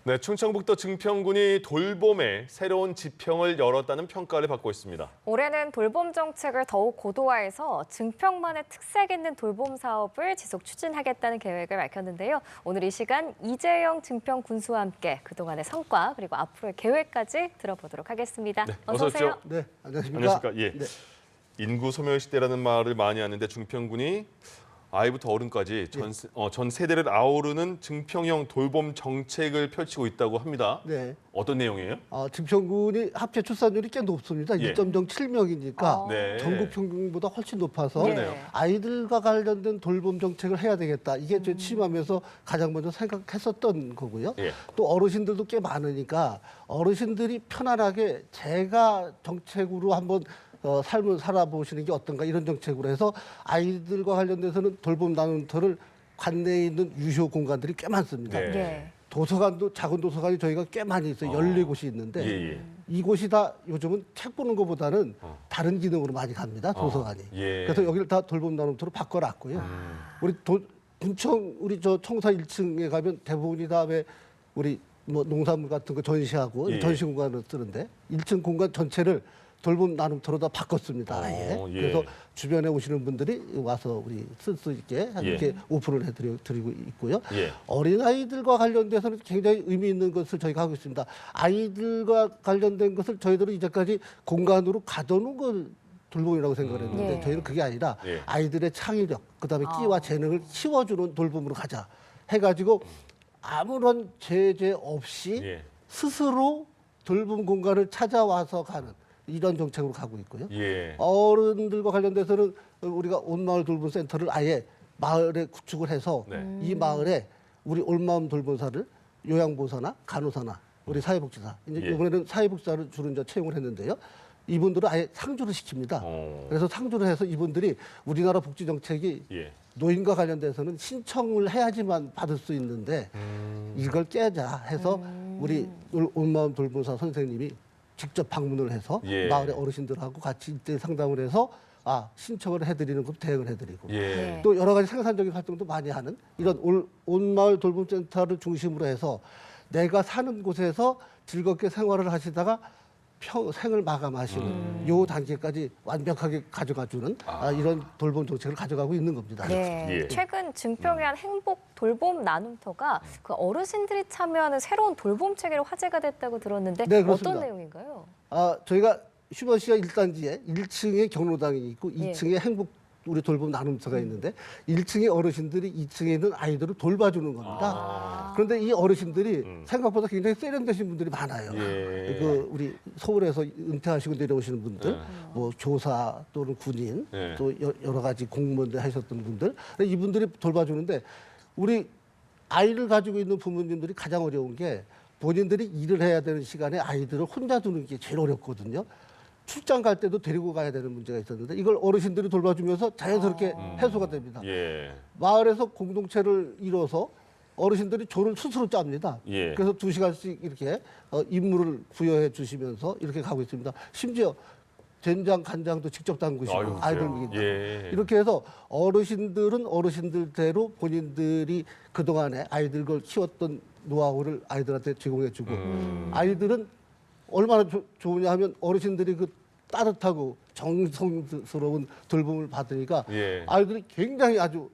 네, 충청북도 증평군이 돌봄에 새로운 지평을 열었다는 평가를 받고 있습니다. 올해는 돌봄 정책을 더욱 고도화해서 증평만의 특색 있는 돌봄 사업을 지속 추진하겠다는 계획을 밝혔는데요. 오늘 이 시간 이재영 증평 군수와 함께 그동안의 성과 그리고 앞으로의 계획까지 들어보도록 하겠습니다. 네, 어서 오세요. 오십시오. 네, 안녕하십니까. 예. 네. 인구 소멸 시대라는 말을 많이 하는데 증평군이 아이부터 어른까지 전 세대를 아우르는 증평형 돌봄 정책을 펼치고 있다고 합니다. 네. 어떤 내용이에요? 증평군이 합체 출산율이 꽤 높습니다. 예. 2.07명이니까 네. 전국 평균보다 훨씬 높아서 그러네요. 아이들과 관련된 돌봄 정책을 해야 되겠다. 이게 제 취임하면서 가장 먼저 생각했었던 거고요. 예. 또 어르신들도 꽤 많으니까 어르신들이 편안하게 제가 정책으로 한번 삶을 살아보시는 게 어떤가 이런 정책으로 해서 아이들과 관련돼서는 돌봄 나눔터를 관내에 있는 유휴 공간들이 꽤 많습니다. 네. 예. 도서관도 작은 도서관이 저희가 꽤 많이 있어요. 14곳이 있는데 예. 이곳이 다 요즘은 책 보는 것보다는 다른 기능으로 많이 갑니다. 도서관이. 예. 그래서 여기를 다 돌봄 나눔터로 바꿔놨고요. 우리 군청 우리 저 청사 1층에 가면 대부분이 다 왜 우리 뭐 농산물 같은 거 전시하고 예. 전시 공간을 쓰는데 1층 공간 전체를 돌봄 나눔터로 다 바꿨습니다. 아예. 예. 그래서 주변에 오시는 분들이 와서 우리 쓸 수 있게 이렇게 오픈을 해드리고 있고요. 예. 어린아이들과 관련돼서는 굉장히 의미 있는 것을 저희가 하고 있습니다. 아이들과 관련된 것을 저희들은 이제까지 공간으로 가둬놓은 걸 돌봄이라고 생각을 했는데 예. 저희는 그게 아니라 예. 아이들의 창의력, 그다음에 끼와 재능을 키워주는 돌봄으로 가자 해가지고 아무런 제재 없이 예. 스스로 돌봄 공간을 찾아와서 가는 이런 정책으로 가고 있고요. 예. 어른들과 관련돼서는 우리가 온마을 돌봄 센터를 아예 마을에 구축을 해서 네. 이 마을에 우리 올마음 돌봄사를 요양보호사나 간호사나 우리 사회복지사 이제 예. 이번에는 사회복지사를 주로 이제 채용을 했는데요. 이분들을 아예 상주를 시킵니다. 그래서 상주를 해서 이분들이 우리나라 복지 정책이 예. 노인과 관련돼서는 신청을 해야지만 받을 수 있는데 이걸 깨자 해서 우리 온마음 돌봄사 선생님이 직접 방문을 해서 예. 마을의 어르신들하고 같이 일대 상담을 해서 신청을 해드리는 것 대응을 해드리고 예. 또 여러 가지 생산적인 활동도 많이 하는 이런 온마을 돌봄센터를 중심으로 해서 내가 사는 곳에서 즐겁게 생활을 하시다가 평생을 마감하시는 요 단계까지 완벽하게 가져가주는 이런 돌봄 정책을 가져가고 있는 겁니다. 네. 예. 최근 증평에 한 행복 돌봄 나눔터가 그 어르신들이 참여하는 새로운 돌봄 체계로 화제가 됐다고 들었는데 네, 어떤 그렇습니다. 내용인가요? 저희가 휴먼시아 1단지에 1층에 경로당이 있고 예. 2층에 행복 우리 돌봄 나눔터가 있는데 1층에 어르신들이 2층에 있는 아이들을 돌봐주는 겁니다. 그런데 이 어르신들이 생각보다 굉장히 세련되신 분들이 많아요. 예. 그 우리 서울에서 은퇴하시고 내려오시는 분들, 뭐 교사 또는 군인, 네. 또 여러 가지 공무원들 하셨던 분들, 이분들이 돌봐주는데 우리 아이를 가지고 있는 부모님들이 가장 어려운 게 본인들이 일을 해야 되는 시간에 아이들을 혼자 두는 게 제일 어렵거든요. 출장 갈 때도 데리고 가야 되는 문제가 있었는데 이걸 어르신들이 돌봐주면서 자연스럽게 해소가 됩니다. 예. 마을에서 공동체를 이뤄서 어르신들이 조를 스스로 짭니다. 예. 그래서 2시간씩 이렇게 임무를 부여해 주시면서 이렇게 가고 있습니다. 심지어 된장, 간장도 직접 담그시고 아유, 아이들 그래요? 먹인다고. 예. 이렇게 해서 어르신들은 어르신들대로 본인들이 그동안에 아이들 걸 키웠던 노하우를 아이들한테 제공해주고 아이들은 얼마나 좋으냐 하면 어르신들이 그 따뜻하고 정성스러운 돌봄을 받으니까 예. 아이들이 굉장히 아주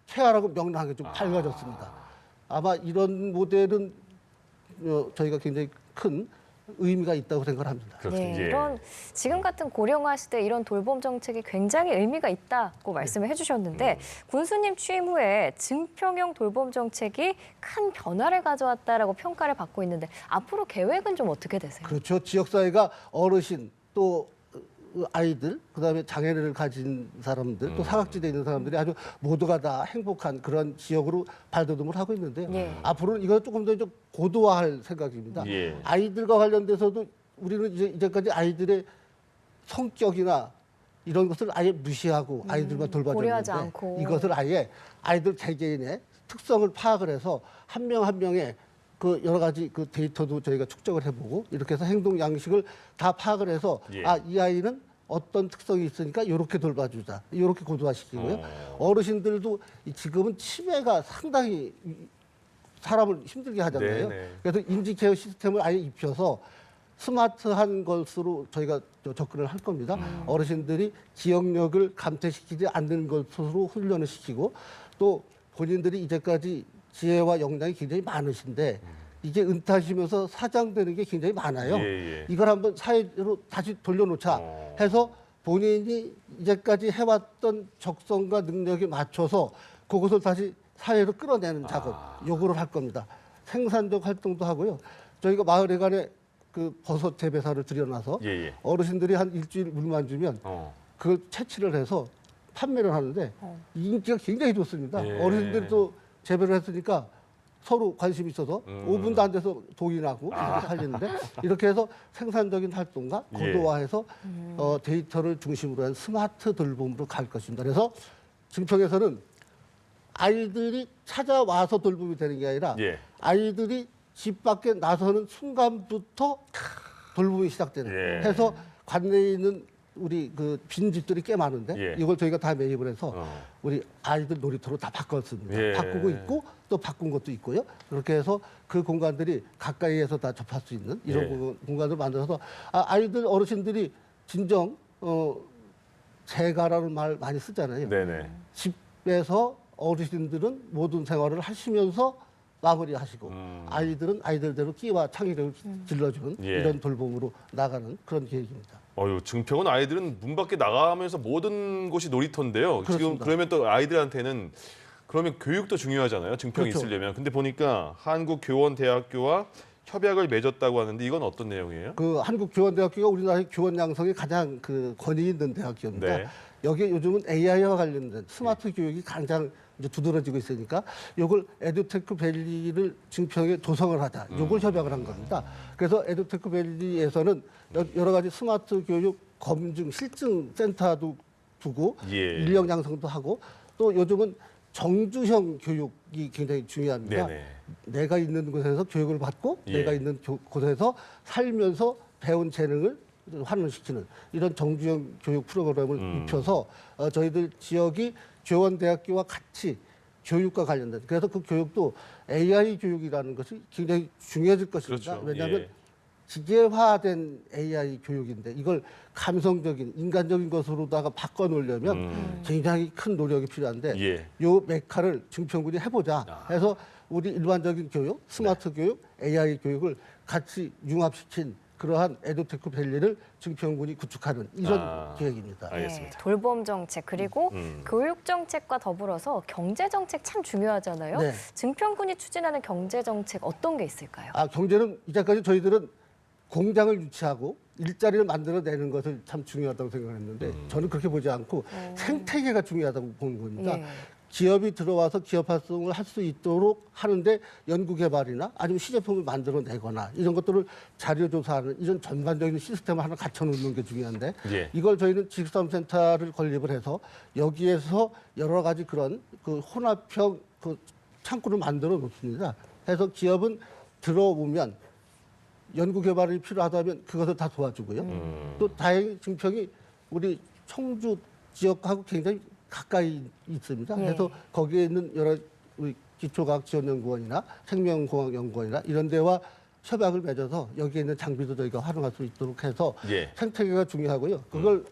쾌활하고 명랑하게 좀 밝아졌습니다. 아마 이런 모델은 저희가 굉장히 큰 의미가 있다고 생각합니다. 그렇군요. 예. 이런 지금 같은 고령화 시대 이런 돌봄 정책이 굉장히 의미가 있다고 말씀을 해주셨는데 군수님 취임 후에 증평형 돌봄 정책이 큰 변화를 가져왔다라고 평가를 받고 있는데 앞으로 계획은 좀 어떻게 되세요? 그렇죠. 지역사회가 어르신 또 아이들, 그다음에 장애를 가진 사람들, 또 사각지대에 있는 사람들이 아주 모두가 다 행복한 그런 지역으로 발돋움을 하고 있는데요. 예. 앞으로는 이걸 조금 더 좀 고도화할 생각입니다. 예. 아이들과 관련돼서도 우리는 이제까지 아이들의 성격이나 이런 것을 아예 무시하고 아이들만 고려하지 돌봐줬는데 않고. 이것을 아예 아이들 개개인의 특성을 파악을 해서 한 명 한 명의 그 여러 가지 그 데이터도 저희가 축적을 해보고 이렇게 해서 행동 양식을 다 파악을 해서 예. 이 아이는 어떤 특성이 있으니까 이렇게 돌봐주자, 이렇게 고도화시키고요. 어르신들도 지금은 치매가 상당히 사람을 힘들게 하잖아요. 네네. 그래서 인지 케어 시스템을 아예 입혀서 스마트한 것으로 저희가 접근을 할 겁니다. 어르신들이 기억력을 감퇴시키지 않는 것으로 훈련을 시키고 또 본인들이 이제까지 지혜와 역량이 굉장히 많으신데 이게 은퇴하시면서 사장되는 게 굉장히 많아요. 예. 이걸 한번 사회로 다시 돌려놓자 해서 본인이 이제까지 해왔던 적성과 능력에 맞춰서 그것을 다시 사회로 끌어내는 작업, 요거를 할 겁니다. 생산적 활동도 하고요. 저희가 마을에 간에 그 버섯 재배사를 들여놔서 예. 어르신들이 한 일주일 물만 주면 그걸 채취를 해서 판매를 하는데 인기가 굉장히 좋습니다. 예. 어르신들이 또 재배를 했으니까 서로 관심이 있어서 5분도 안 돼서 동이 나고 이렇게 살리는데 이렇게 해서 생산적인 활동과 예. 고도화해서 데이터를 중심으로 한 스마트 돌봄으로 갈 것입니다. 그래서 증평에서는 아이들이 찾아와서 돌봄이 되는 게 아니라 예. 아이들이 집 밖에 나서는 순간부터 돌봄이 시작되는 예. 해서 관내에 있는 우리 그 빈집들이 꽤 많은데 예. 이걸 저희가 다 매입을 해서 우리 아이들 놀이터로 다 바꿨습니다. 예. 바꾸고 있고 또 바꾼 것도 있고요. 그렇게 해서 그 공간들이 가까이에서 다 접할 수 있는 이런 예. 공간을 만들어서 아이들 어르신들이 진정 재가라는 말 많이 쓰잖아요. 네네. 집에서 어르신들은 모든 생활을 하시면서 마무리하시고 아이들은 아이들대로 끼와 창의력을 길러주는 예. 이런 돌봄으로 나가는 그런 계획입니다. 증평은 아이들은 문 밖에 나가면서 모든 곳이 놀이터인데요. 지금 그렇습니다. 그러면 또 아이들한테는 그러면 교육도 중요하잖아요. 증평이 그렇죠. 있으려면. 근데 보니까 한국교원대학교와 협약을 맺었다고 하는데 이건 어떤 내용이에요? 그 한국교원대학교가 우리나라의 교원 양성에 가장 그 권위 있는 대학교입니다. 네. 여기에 요즘은 AI와 관련된 스마트 교육이 가장 이제 두드러지고 있으니까 이걸 에듀테크 밸리를 증평에 조성을 하자. 이걸 협약을 한 겁니다. 그래서 에듀테크 밸리에서는 여러 가지 스마트 교육 검증 실증 센터도 두고 예. 인력 양성도 하고 또 요즘은 정주형 교육이 굉장히 중요합니다. 네네. 내가 있는 곳에서 교육을 받고 예. 내가 있는 곳에서 살면서 배운 재능을 환원시키는 이런 정주형 교육 프로그램을 입혀서 저희들 지역이 교원대학교와 같이 교육과 관련된 그래서 그 교육도 AI 교육이라는 것이 굉장히 중요해질 것입니다. 그렇죠. 왜냐하면 예. 기계화된 AI 교육인데 이걸 감성적인 인간적인 것으로다가 바꿔놓으려면 굉장히 큰 노력이 필요한데 예. 요 메카를 증평군이 해보자 해서 우리 일반적인 교육, 스마트 교육, AI 교육을 같이 융합시킨 그러한 에듀테크 밸리를 증평군이 구축하는 이런 계획입니다. 알겠습니다. 돌봄 정책 그리고 교육 정책과 더불어서 경제 정책 참 중요하잖아요. 네. 증평군이 추진하는 경제 정책 어떤 게 있을까요? 경제는 이제까지 저희들은 공장을 유치하고 일자리를 만들어내는 것을 참 중요하다고 생각했는데 저는 그렇게 보지 않고 생태계가 중요하다고 보는 겁니다. 예. 기업이 들어와서 기업 활동을 할 수 있도록 하는데 연구개발이나 아니면 시제품을 만들어내거나 이런 것들을 자료조사하는 이런 전반적인 시스템을 하나 갖춰놓는 게 중요한데 예. 이걸 저희는 지식산업센터를 건립을 해서 여기에서 여러 가지 그런 그 혼합형 그 창구를 만들어 놓습니다. 해서 기업은 들어오면 연구개발이 필요하다면 그것을 다 도와주고요. 또 다행히 증평이 우리 청주 지역하고 굉장히 가까이 있습니다. 예. 그래서 거기에 있는 여러 우리 기초과학지원연구원이나 생명공학연구원이나 이런 데와 협약을 맺어서 여기에 있는 장비도 저희가 활용할 수 있도록 해서 예. 생태계가 중요하고요. 그걸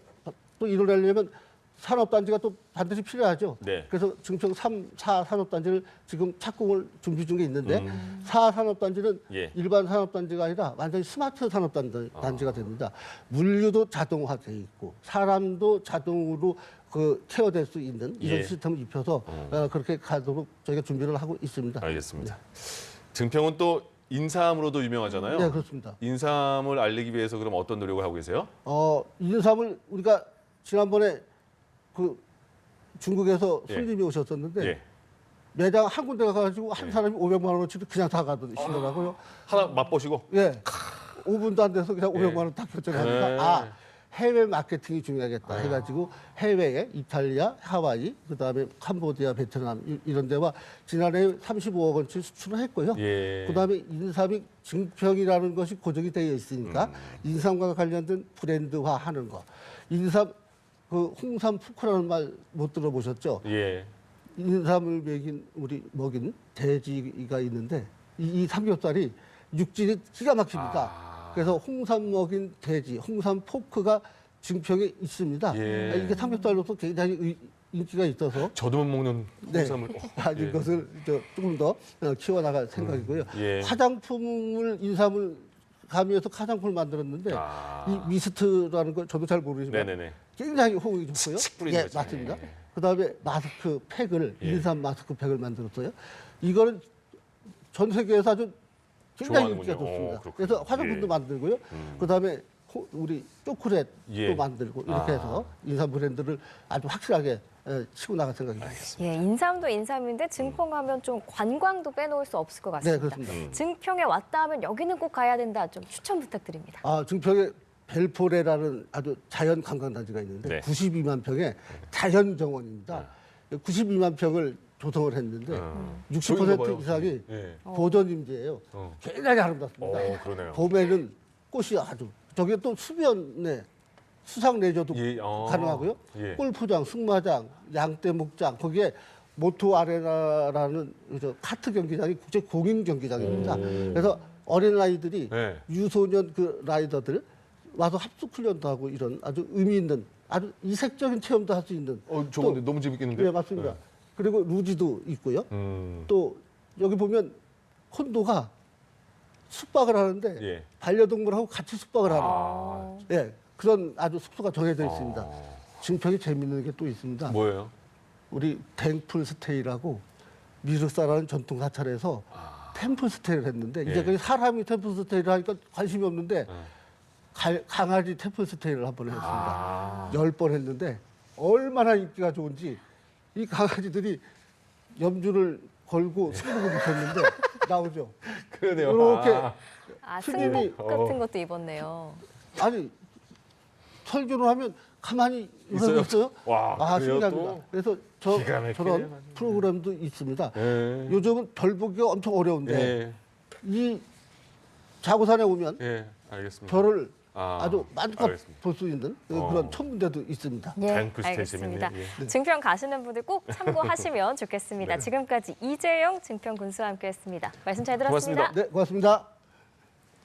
또 이루려면 산업단지가 또 반드시 필요하죠. 네. 그래서 증평 3, 4 산업단지를 지금 착공을 준비 중에 있는데 4 산업단지는 예. 일반 산업단지가 아니라 완전히 스마트 산업단지가 됩니다. 물류도 자동화돼 있고 사람도 자동으로 그 케어될 수 있는 이런 예. 시스템을 입혀서 그렇게 가도록 저희가 준비를 하고 있습니다. 알겠습니다. 증평은 또 인삼으로도 유명하잖아요. 네, 그렇습니다. 인삼을 알리기 위해서 그럼 어떤 노력을 하고 계세요? 인삼을 우리가 지난번에 그 중국에서 예. 손님이 오셨었는데 예. 매장 한 군데 가가지고 한 사람이 500만 원어치를 그냥 다 가시더라고요. 하나 맛보시고. 예. 5분도 안 돼서 그냥 500만 원 딱 결정하니까 예. 해외 마케팅이 중요하겠다 해가지고 해외에 이탈리아, 하와이, 그다음에 캄보디아, 베트남 이런 데와 지난해 35억 원치 수출을 했고요. 예. 그다음에 인삼이 증평이라는 것이 고정이 되어 있으니까 인삼과 관련된 브랜드화하는 거. 인삼 그 홍삼 푸크라는 말 못 들어보셨죠? 예. 인삼을 먹인 돼지가 있는데 이 삼겹살이 육질이 기가 막힙니다. 그래서 홍삼 먹인 돼지, 홍삼 포크가 증평에 있습니다. 예. 이게 삼겹살로서 굉장히 인기가 있어서 저도 못 먹는 네. 홍삼을. 아주 이것을 조금 더 키워나갈 생각이고요. 예. 화장품을 인삼을 가미해서 화장품을 만들었는데 이 미스트라는 걸 저도 잘 모르지만 네네네. 굉장히 호응이 좋고요. 칙칙 뿌리는 예, 거죠. 맞습니다. 예. 그다음에 마스크 팩을 예. 인삼 마스크 팩을 만들었어요. 이거는 전 세계에서 아주 굉장히 좋아하는군요. 인기가 좋습니다. 그렇군요. 그래서 화장품도 예. 만들고요. 그다음에 우리 초콜릿도 예. 만들고 이렇게 해서 인삼 브랜드를 아주 확실하게 치고 나갈 생각입니다. 예, 인삼도 인삼인데 증평하면 좀 관광도 빼놓을 수 없을 것 네, 같습니다. 그렇습니다. 증평에 왔다 하면 여기는 꼭 가야 된다. 좀 추천 부탁드립니다. 증평에 벨포레라는 아주 자연 관광단지가 있는데 네. 92만 평의 자연 정원입니다. 92만 평을 조성을 했는데 좋은가 60% 봐요. 이상이 예. 보존임지예요. 굉장히 아름답습니다. 그러네요. 봄에는 꽃이 아주 저게 또 수변에 수상 레저도 예, 가능하고요. 예. 골프장, 승마장, 양떼 목장 거기에 모토 아레나라는 저 카트 경기장이 국제 공인 경기장입니다. 그래서 어린 아이들이 네. 유소년 그 라이더들 와서 합숙 훈련도 하고 이런 아주 의미 있는 아주 이색적인 체험도 할 수 있는. 저거 너무 재밌겠는데? 네, 맞습니다. 그리고 루지도 있고요. 또 여기 보면 콘도가 숙박을 하는데 예. 반려동물하고 같이 숙박을 하는 예, 그런 아주 숙소가 정해져 있습니다. 증평이 재밌는 게 또 있습니다. 뭐예요? 우리 템플 스테이라고 미르사라는 전통 사찰에서 템플 스테이를 했는데 예. 이제 그 사람이 템플 스테이를 하니까 관심이 없는데 강아지 템플 스테이를 한 번 했습니다. 10번 했는데 얼마나 인기가 좋은지 이 강아지들이 염주를 걸고 승복을 입혔는데 나오죠. 그러네요. 이렇게 승복 스님이- 같은 것도 입었네요. 아니 설교를 하면 가만히 있어요? 있어요? 와, 그래요, 신기합니다. 또? 그래서 기가 막히네요, 저런 완전. 프로그램도 있습니다. 예. 요즘은 별 보기가 엄청 어려운데 예. 이 자고산에 오면 예. 알겠습니다. 별을 아, 아주 마음껏 알겠습니다. 볼 수 있는 그런 천문대도 있습니다. 예, 탱크 스테이 알겠습니다. 재밌네요. 예. 증평 가시는 분들 꼭 참고하시면 좋겠습니다. 네. 지금까지 이재영 증평 군수와 함께했습니다. 말씀 잘 들었습니다. 고맙습니다. 네, 고맙습니다.